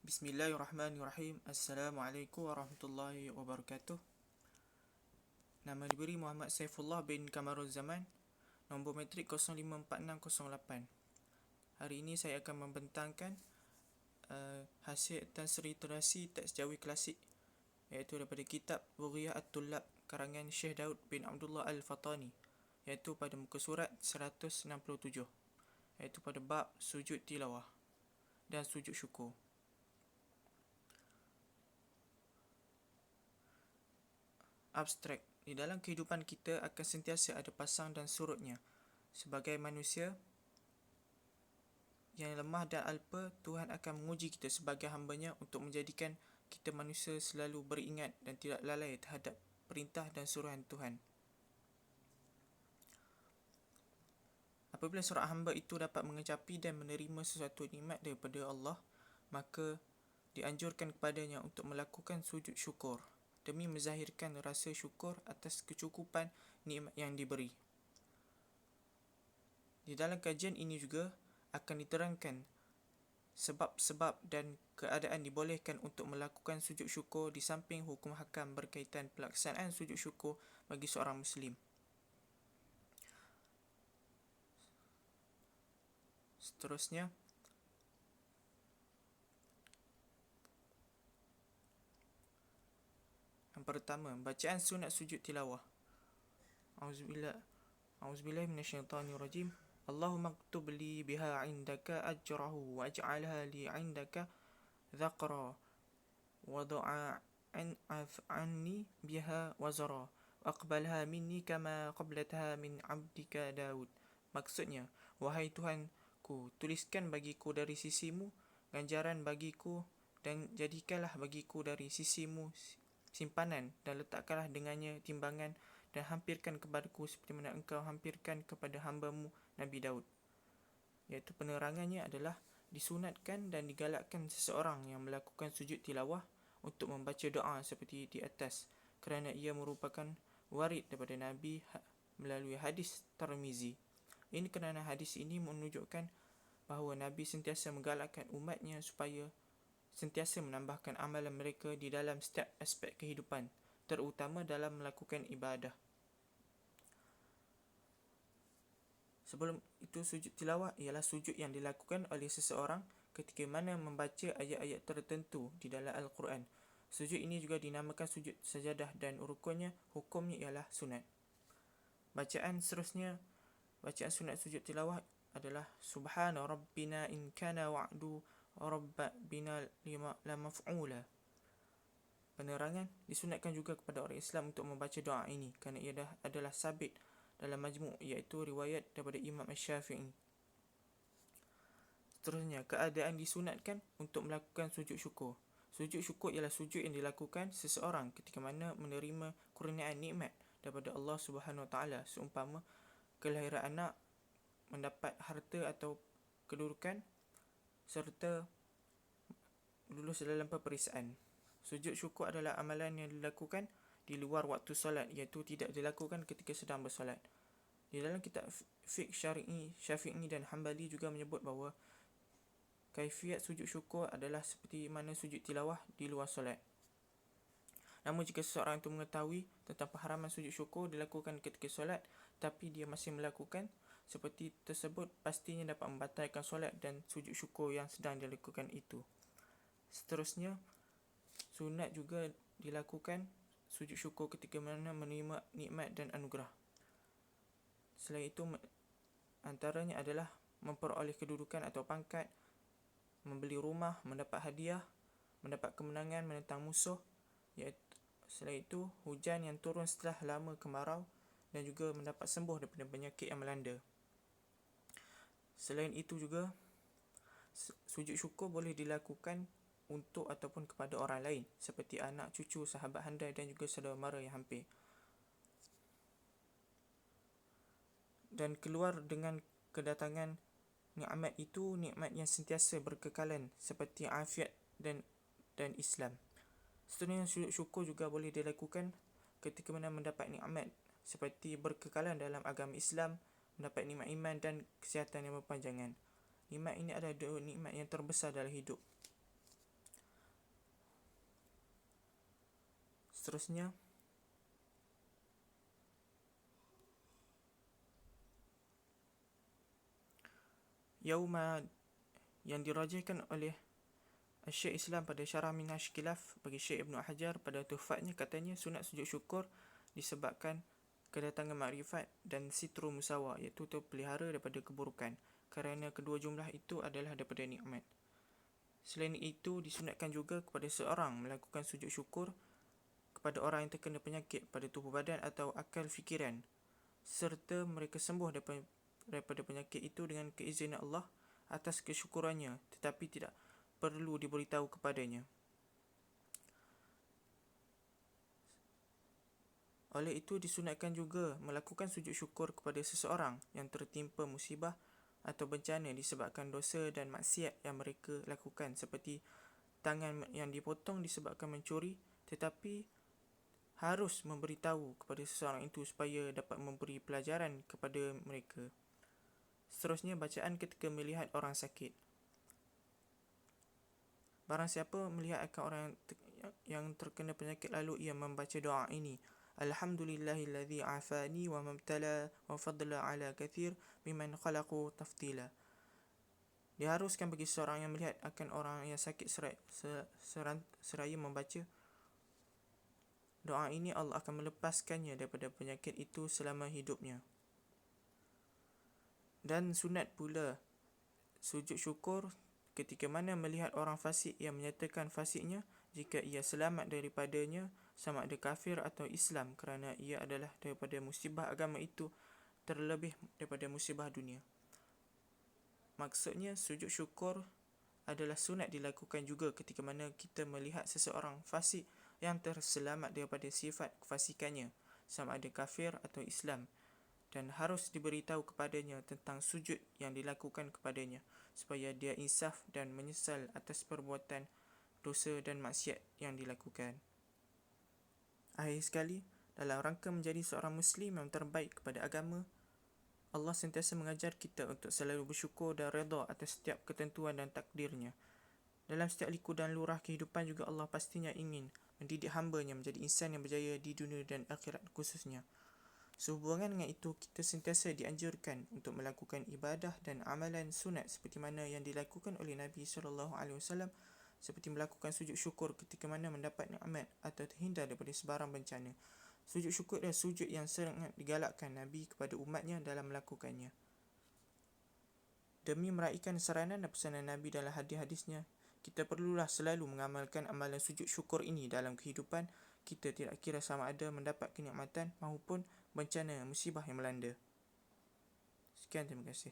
Bismillahirrahmanirrahim. Assalamualaikum warahmatullahi wabarakatuh. Nama diberi Muhammad Saifullah bin Kamarul Zaman. Nombor metrik 054608. Hari ini saya akan membentangkan hasil transliterasi teks Jawi klasik, iaitu daripada kitab Bughyah At-Tullab karangan Syekh Daud bin Abdullah Al-Fatani, iaitu pada muka surat 167, iaitu pada bab sujud tilawah dan sujud syukur. Abstrak. Di dalam kehidupan kita akan sentiasa ada pasang dan surutnya. Sebagai manusia yang lemah dan alpa, Tuhan akan menguji kita sebagai hamba-Nya untuk menjadikan kita manusia selalu beringat dan tidak lalai terhadap perintah dan suruhan Tuhan. Apabila seorang hamba itu dapat mengecapi dan menerima sesuatu nikmat daripada Allah, maka dianjurkan kepadanya untuk melakukan sujud syukur demi menzahirkan rasa syukur atas kecukupan nikmat yang diberi. Di dalam kajian ini juga akan diterangkan sebab-sebab dan keadaan dibolehkan untuk melakukan sujud syukur di samping hukum hakam berkaitan pelaksanaan sujud syukur bagi seorang Muslim. Seterusnya, yang pertama, bacaan sunat sujud tilawah. Auzubillahi minasyaitanirrajim. Allahumma aktub li biha indaka ajrahu waj'alha li indaka dhaqra wa du'a anni biha wazra aqbalha minni kama qablatha min 'abdika Daud. Maksudnya, wahai Tuhanku, tuliskan bagiku dari sisimu ganjaran bagiku dan jadikanlah bagiku dari sisimu simpanan dan letakkanlah dengannya timbangan dan hampirkan kepadaku seperti mana engkau hampirkan kepada hamba-Mu Nabi Daud. Iaitu penerangannya adalah disunatkan dan digalakkan seseorang yang melakukan sujud tilawah untuk membaca doa seperti di atas, kerana ia merupakan warid daripada Nabi melalui hadis Tirmizi. Ini kerana hadis ini menunjukkan bahawa Nabi sentiasa menggalakkan umatnya supaya sentiasa menambahkan amalan mereka di dalam setiap aspek kehidupan, terutama dalam melakukan ibadah. Sebelum itu, sujud tilawah ialah sujud yang dilakukan oleh seseorang ketika mana membaca ayat-ayat tertentu di dalam Al-Quran. Sujud ini juga dinamakan sujud sajadah dan hukumnya ialah sunat. Bacaan sunat sujud tilawah adalah Subhana Rabbina in kana wa'du Rabbina la maf'ula. Penerangan, disunatkan juga kepada orang Islam untuk membaca doa ini kerana ia adalah sabit dalam majmu', iaitu riwayat daripada Imam Asy-Syafi'i. Seterusnya, keadaan disunatkan untuk melakukan sujud syukur. Sujud syukur ialah sujud yang dilakukan seseorang ketika mana menerima kurniaan nikmat daripada Allah Subhanahu Wa Taala, seumpama kelahiran anak, mendapat harta atau kedudukan, serta lulus dalam peperiksaan. Sujud syukur adalah amalan yang dilakukan di luar waktu solat, iaitu tidak dilakukan ketika sedang bersolat. Di dalam kitab fiqh Syafi'i dan Hanbali juga menyebut bahawa kaifiat sujud syukur adalah seperti mana sujud tilawah di luar solat. Namun jika seseorang itu mengetahui tentang pengharaman sujud syukur dilakukan ketika solat, tapi dia masih melakukan seperti tersebut, pastinya dapat membatalkan solat dan sujud syukur yang sedang dilakukan itu. Seterusnya, sunat juga dilakukan sujud syukur ketika mana menerima nikmat dan anugerah. Selain itu, antaranya adalah memperoleh kedudukan atau pangkat, membeli rumah, mendapat hadiah, mendapat kemenangan menentang musuh. Selain itu, hujan yang turun setelah lama kemarau, dan juga mendapat sembuh daripada penyakit yang melanda. Selain itu juga, sujud syukur boleh dilakukan untuk ataupun kepada orang lain, seperti anak, cucu, sahabat handai dan juga saudara mara yang hampir. Dan keluar dengan kedatangan nikmat itu, nikmat yang sentiasa berkekalan seperti afiat dan Islam. Seterusnya, sujud syukur juga boleh dilakukan ketika mana mendapat nikmat seperti berkekalan dalam agama Islam, mendapat nikmat iman dan kesihatan yang berpanjangan. Nikmat ini adalah dua nikmat yang terbesar dalam hidup. Seterusnya, yauma yang dirajihkan oleh Syekh Islam pada Syarah Minhaj Khilaf bagi Syekh Ibn Hajar pada Tuhfatnya, katanya sunat sujud syukur disebabkan kedatangan makrifat dan sitru musawa, iaitu terpelihara daripada keburukan, kerana kedua jumlah itu adalah daripada nikmat. Selain itu, disunatkan juga kepada seorang melakukan sujud syukur kepada orang yang terkena penyakit pada tubuh badan atau akal fikiran, serta mereka sembuh daripada penyakit itu dengan keizinan Allah atas kesyukurannya, tetapi tidak perlu diberitahu kepadanya. Oleh itu, disunatkan juga melakukan sujud syukur kepada seseorang yang tertimpa musibah atau bencana disebabkan dosa dan maksiat yang mereka lakukan, seperti tangan yang dipotong disebabkan mencuri, tetapi harus memberitahu kepada seseorang itu supaya dapat memberi pelajaran kepada mereka. Seterusnya, bacaan ketika melihat orang sakit. Barang siapa melihat akan orang yang terkena penyakit lalu ia membaca doa ini: Alhamdulillahilladzi afani wa mabtala wa fadla ala kathir mimman khalaqu tafdila. Diharuskan bagi seorang yang melihat akan orang yang sakit seraya membaca doa ini, Allah akan melepaskannya daripada penyakit itu selama hidupnya. Dan sunat pula sujud syukur ketika mana melihat orang fasik yang menyatakan fasiknya jika ia selamat daripadanya, sama ada kafir atau Islam, kerana ia adalah daripada musibah agama itu terlebih daripada musibah dunia. Maksudnya, sujud syukur adalah sunat dilakukan juga ketika mana kita melihat seseorang fasik yang terselamat daripada sifat kefasikannya, sama ada kafir atau Islam, dan harus diberitahu kepadanya tentang sujud yang dilakukan kepadanya, supaya dia insaf dan menyesal atas perbuatan dosa dan maksiat yang dilakukan. Akhir sekali, dalam rangka menjadi seorang Muslim yang terbaik kepada agama, Allah sentiasa mengajar kita untuk selalu bersyukur dan redha atas setiap ketentuan dan takdirnya. Dalam setiap liku dan lurah kehidupan juga Allah pastinya ingin mendidik hamba-Nya menjadi insan yang berjaya di dunia dan akhirat khususnya. Sehubungan dengan itu, kita sentiasa dianjurkan untuk melakukan ibadah dan amalan sunat seperti mana yang dilakukan oleh Nabi SAW, seperti melakukan sujud syukur ketika mana mendapat nikmat atau terhindar daripada sebarang bencana. Sujud syukur adalah sujud yang sangat digalakkan Nabi kepada umatnya dalam melakukannya. Demi meraihkan saranan dan pesanan Nabi dalam hadis-hadisnya, kita perlulah selalu mengamalkan amalan sujud syukur ini dalam kehidupan kita, tidak kira sama ada mendapat kenikmatan maupun bencana musibah yang melanda. Sekian, terima kasih.